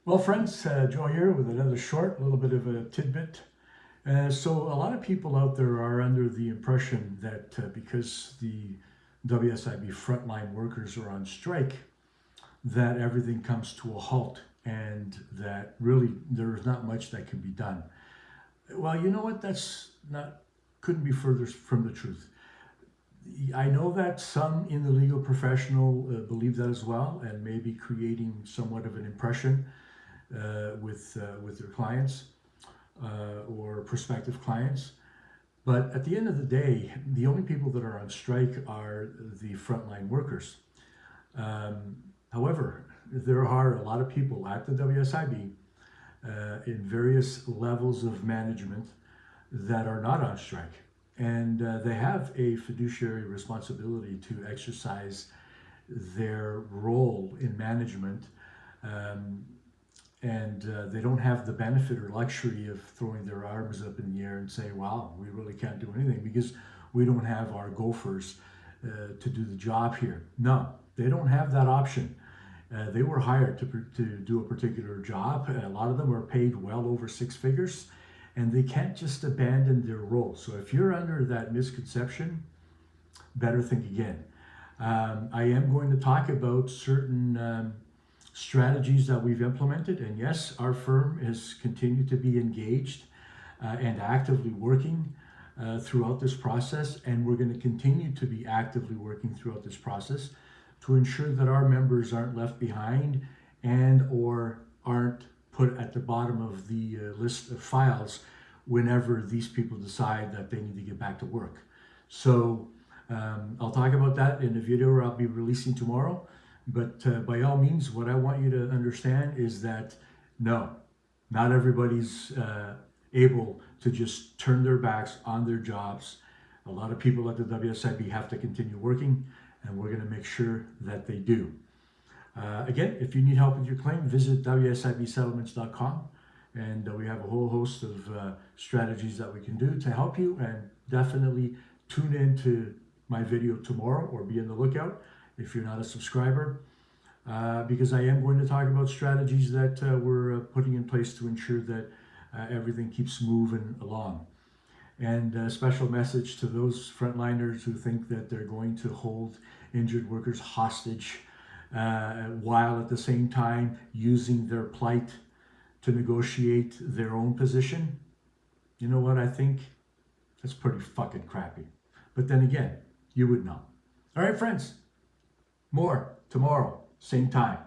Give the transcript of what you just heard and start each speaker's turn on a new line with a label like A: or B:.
A: Well, friends, Joe here with another short, little bit of a tidbit. So a lot of people out there are under the impression that because the WSIB frontline workers are on strike, that everything comes to a halt and that really there's not much that can be done. Well, you know what? Couldn't be further from the truth. I know that some in the legal professional believe that as well, and maybe creating somewhat of an impression with their clients or prospective clients. But at the end of the day, the only people that are on strike are the frontline workers. However, there are a lot of people at the WSIB in various levels of management that are not on strike. And they have a fiduciary responsibility to exercise their role in management. They don't have the benefit or luxury of throwing their arms up in the air and say, wow, we really can't do anything because we don't have our gophers to do the job here. No, they don't have that option. They were hired to do a particular job. A lot of them are paid well over six figures, and they can't just abandon their role. So if you're under that misconception, better think again. I am going to talk about certain strategies that we've implemented, and yes, our firm has continued to be engaged and actively working throughout this process, and we're going to continue to be actively working throughout this process to ensure that our members aren't left behind and or aren't put at the bottom of the list of files whenever these people decide that they need to get back to work. So I'll talk about that in a video I'll be releasing tomorrow. But by all means, what I want you to understand is that no, not everybody's able to just turn their backs on their jobs. A lot of people at the WSIB have to continue working, and we're going to make sure that they do. Again, if you need help with your claim, visit WSIBsettlements.com, and we have a whole host of strategies that we can do to help you. And definitely tune in to my video tomorrow, or be on the lookout if you're not a subscriber, because I am going to talk about strategies that we're putting in place to ensure that everything keeps moving along. And a special message to those frontliners who think that they're going to hold injured workers hostage while at the same time using their plight to negotiate their own position. You know what? I think that's pretty fucking crappy. But then again, you would know. All right, friends. More tomorrow, same time.